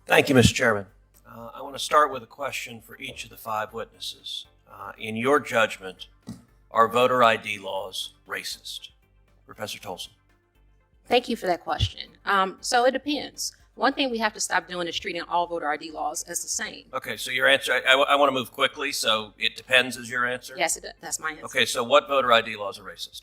Thank you, Mr. Chairman. I want to start with a question for each of the five witnesses. In your judgment, are voter ID laws racist? Professor Tolson. Thank you for that question. So it depends. One thing we have to stop doing is treating all voter ID laws as the same. Okay, so your answer, I want to move quickly, so it depends is your answer? Yes, that's my answer. Okay, so what voter ID laws are racist?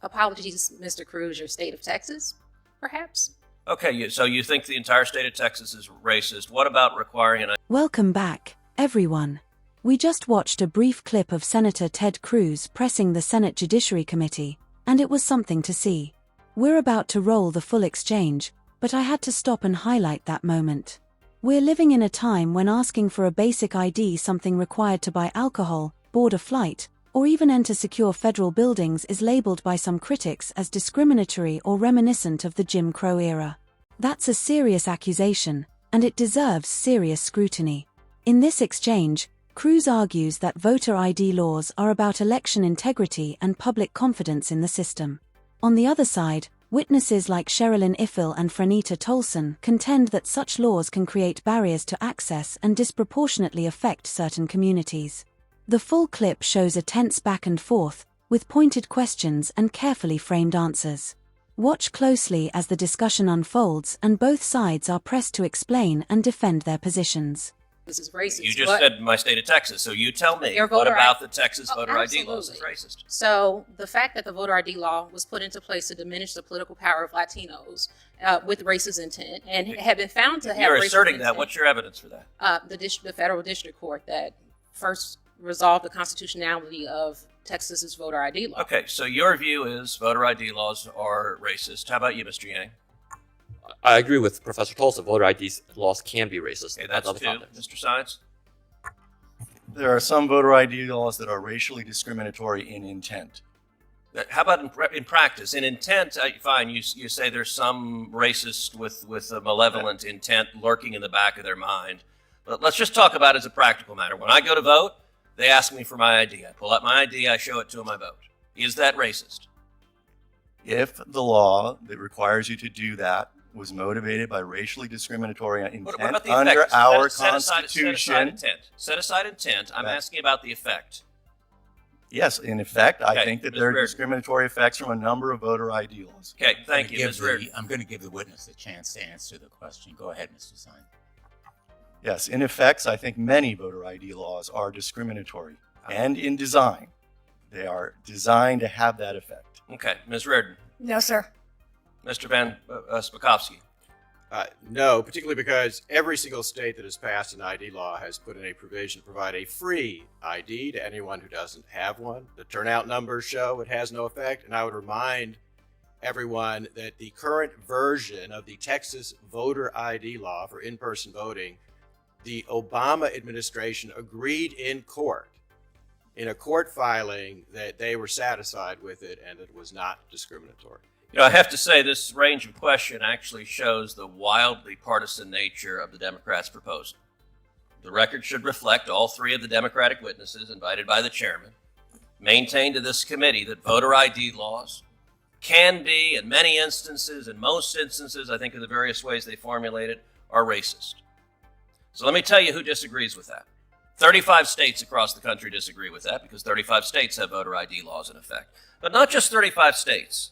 Apologies, Mr. Cruz, your state of Texas, perhaps? Okay, so you think the entire state of Texas is racist. What about requiring an... Welcome back, everyone. We just watched a brief clip of Senator Ted Cruz pressing the Senate Judiciary Committee, and it was something to see. We're about to roll the full exchange, but I had to stop and highlight that moment. We're living in a time when asking for a basic ID, something required to buy alcohol, board a flight, or even enter secure federal buildings, is labeled by some critics as discriminatory or reminiscent of the Jim Crow era. That's a serious accusation, and it deserves serious scrutiny. In this exchange, Cruz argues that voter ID laws are about election integrity and public confidence in the system. On the other side, witnesses like Sherilyn Ifill and Franita Tolson contend that such laws can create barriers to access and disproportionately affect certain communities. The full clip shows a tense back and forth, with pointed questions and carefully framed answers. Watch closely as the discussion unfolds and both sides are pressed to explain and defend their positions. This is racist. You just said my state of Texas, so you tell me, what about the Texas voter ID laws is racist? So the fact that the voter ID law was put into place to diminish the political power of Latinos with racist intent and had been found to have You're racist asserting intent. that. What's your evidence for that? The federal district court that first resolved the constitutionality of Texas's voter ID law. Okay, so your view is voter ID laws are racist. How about you, Mr. Yang? I agree with Professor Tolson. Voter ID laws can be racist. Okay, that's two. Mr. Science? There are some voter ID laws that are racially discriminatory in intent. How about in practice? In intent, fine, you say there's some racist with a malevolent intent lurking in the back of their mind. But let's just talk about it as a practical matter. When I go to vote, they ask me for my ID. I pull out my ID, I show it to them, I vote. Is that racist? If the law that requires you to do that was motivated by racially discriminatory intent what about the under effect? our Set Constitution. aside intent. I'm asking about the effect. Yes, in effect, Okay, I think that Ms. there are Reardon. discriminatory effects from a number of voter ID laws. Okay, thank you, Ms. Reardon. I'm going to give the witness a chance to answer the question. Go ahead, Mr. Sine. Yes, in effects, I think many voter ID laws are discriminatory. And in design, they are designed to have that effect. Okay, Ms. Reardon. No, sir. Mr. Van Spakovsky. No, particularly because every single state that has passed an ID law has put in a provision to provide a free ID to anyone who doesn't have one. The turnout numbers show it has no effect, and I would remind everyone that the current version of the Texas voter ID law for in-person voting, the Obama administration agreed in court, in a court filing, that they were satisfied with it and it was not discriminatory. You know, I have to say this range of question actually shows the wildly partisan nature of the Democrats' proposal. The record should reflect all three of the Democratic witnesses invited by the chairman maintained to this committee that voter ID laws can be, in many instances, in most instances, I think in the various ways they formulate it, are racist. So let me tell you who disagrees with that. 35 states across the country disagree with that because 35 states have voter ID laws in effect. But not just 35 states.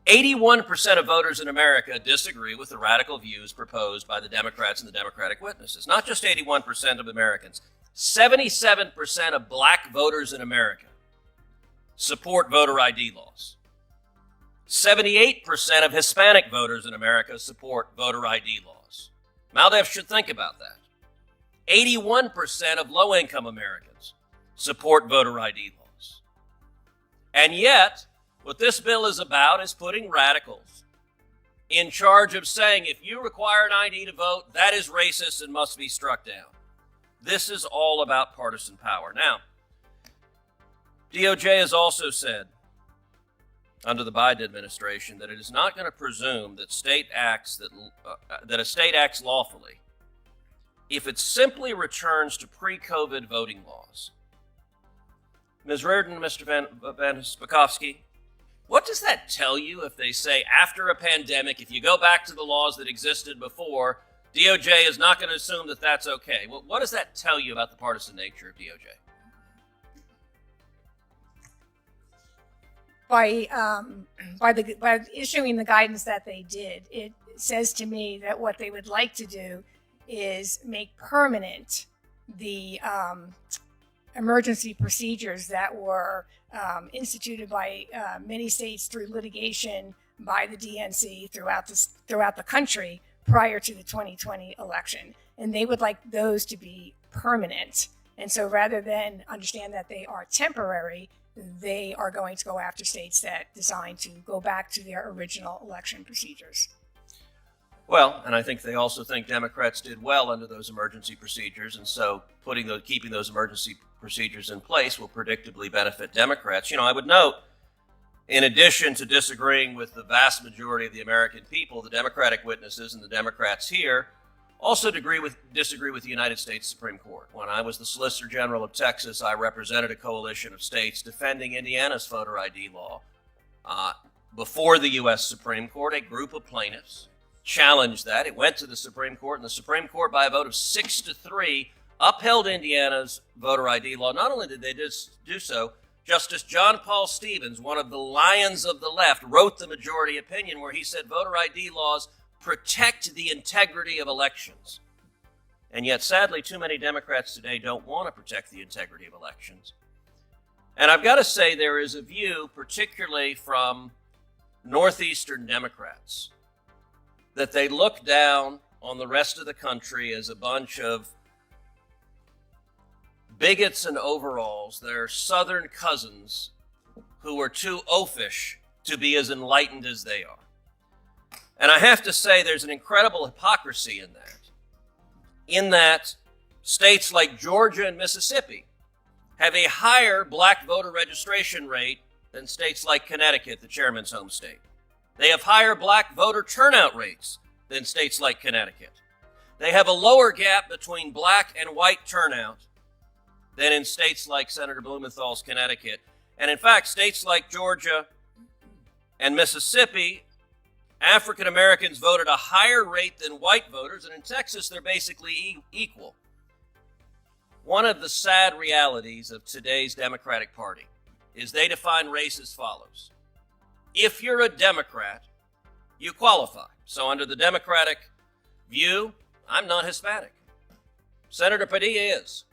81% of voters in America disagree with the radical views proposed by the Democrats and the Democratic witnesses. Not just 81% of Americans. 77% of black voters in America support voter ID laws. 78% of Hispanic voters in America support voter ID laws. Maldev should think about that. 81% of low-income Americans support voter ID laws. And yet, what this bill is about is putting radicals in charge of saying if you require an ID to vote, that is racist and must be struck down. This is all about partisan power. Now, DOJ has also said, under the Biden administration, that it is not going to presume that that a state acts lawfully if it simply returns to pre-COVID voting laws. Ms. Reardon, Mr. Van Spakovsky, what does that tell you if they say after a pandemic, if you go back to the laws that existed before, DOJ is not going to assume that that's okay. Well, what does that tell you about the partisan nature of DOJ? By issuing the guidance that they did, it says to me that what they would like to do is make permanent the emergency procedures that were instituted by many states through litigation by the DNC throughout the country prior to the 2020 election. And they would like those to be permanent. And so rather than understand that they are temporary, they are going to go after states that designed to go back to their original election procedures. Well, and I think they also think Democrats did well under those emergency procedures, and so keeping those emergency procedures in place will predictably benefit Democrats. I would note, in addition to disagreeing with the vast majority of the American people, the Democratic witnesses and the Democrats here also disagree with the United States Supreme Court. When I was the Solicitor General of Texas, I represented a coalition of states defending Indiana's voter ID law. Before the U.S. Supreme Court, a group of plaintiffs challenged that. It went to the Supreme Court, and the Supreme Court, by a vote of 6-3, upheld Indiana's voter ID law. Not only did they do so, Justice John Paul Stevens, one of the lions of the left, wrote the majority opinion where he said voter ID laws protect the integrity of elections. And yet, sadly, too many Democrats today don't want to protect the integrity of elections. And I've got to say, there is a view, particularly from Northeastern Democrats, that they look down on the rest of the country as a bunch of bigots and overalls, their Southern cousins who are too oafish to be as enlightened as they are. And I have to say, there's an incredible hypocrisy in that states like Georgia and Mississippi have a higher black voter registration rate than states like Connecticut, the chairman's home state. They have higher black voter turnout rates than states like Connecticut. They have a lower gap between black and white turnout than in states like Senator Blumenthal's Connecticut. And in fact, states like Georgia and Mississippi, African Americans vote at a higher rate than white voters, and in Texas, they're basically equal. One of the sad realities of today's Democratic Party is they define race as follows. If you're a Democrat, you qualify. So under the Democratic view, I'm not Hispanic. Senator Padilla is.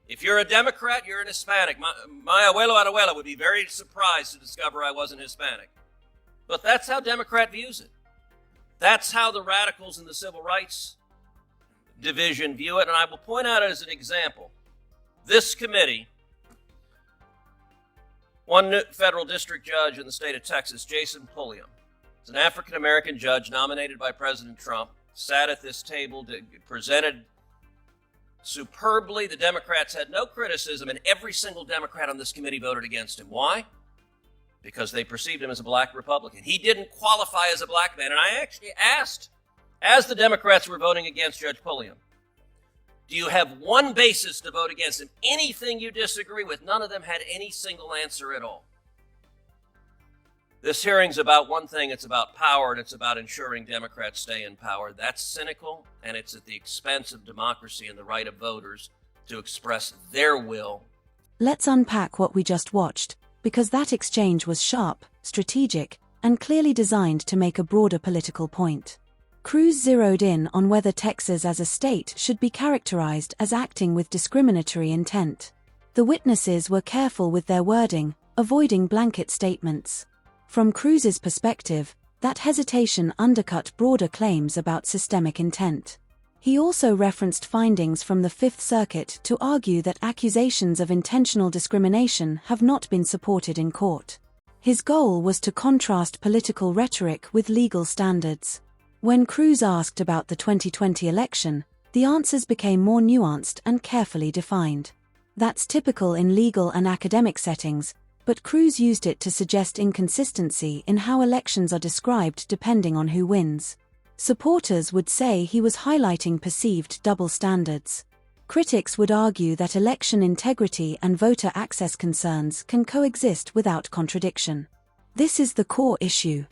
If you're a Democrat, you're an Hispanic. My abuela would be very surprised to discover I wasn't Hispanic. But that's how Democrat views it. That's how the radicals in the civil rights division view it. And I will point out as an example, this committee, one federal district judge in the state of Texas, Jason Pulliam, is an African-American judge nominated by President Trump, sat at this table, presented superbly. The Democrats had no criticism, and every single Democrat on this committee voted against him. Why? Because they perceived him as a black Republican. He didn't qualify as a black man. And I actually asked, as the Democrats were voting against Judge Pulliam, do you have one basis to vote against him? Anything you disagree with? None of them had any single answer at all. This hearing's about one thing. It's about power, and it's about ensuring Democrats stay in power. That's cynical, and it's at the expense of democracy and the right of voters to express their will. Let's unpack what we just watched, because that exchange was sharp, strategic, and clearly designed to make a broader political point. Cruz zeroed in on whether Texas as a state should be characterized as acting with discriminatory intent. The witnesses were careful with their wording, avoiding blanket statements. From Cruz's perspective, that hesitation undercut broader claims about systemic intent. He also referenced findings from the Fifth Circuit to argue that accusations of intentional discrimination have not been supported in court. His goal was to contrast political rhetoric with legal standards. When Cruz asked about the 2020 election, the answers became more nuanced and carefully defined. That's typical in legal and academic settings, but Cruz used it to suggest inconsistency in how elections are described depending on who wins. Supporters would say he was highlighting perceived double standards. Critics would argue that election integrity and voter access concerns can coexist without contradiction. This is the core issue.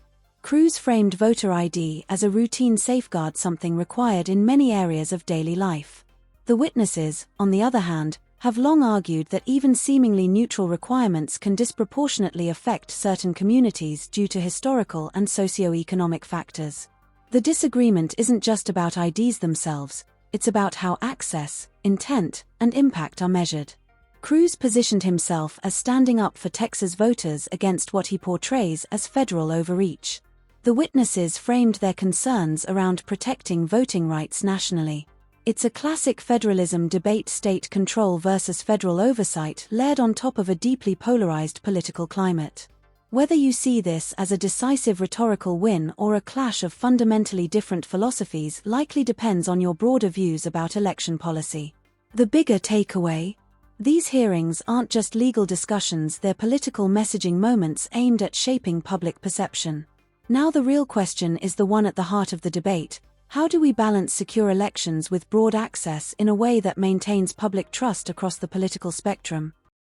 Cruz framed voter ID as a routine safeguard, something required in many areas of daily life. The witnesses, on the other hand, have long argued that even seemingly neutral requirements can disproportionately affect certain communities due to historical and socio-economic factors. The disagreement isn't just about IDs themselves, it's about how access, intent, and impact are measured. Cruz positioned himself as standing up for Texas voters against what he portrays as federal overreach. The witnesses framed their concerns around protecting voting rights nationally. It's a classic federalism debate: state control versus federal oversight, layered on top of a deeply polarized political climate. Whether you see this as a decisive rhetorical win or a clash of fundamentally different philosophies likely depends on your broader views about election policy. The bigger takeaway? These hearings aren't just legal discussions, they're political messaging moments aimed at shaping public perception. Now the real question is the one at the heart of the debate: how do we balance secure elections with broad access in a way that maintains public trust across the political spectrum?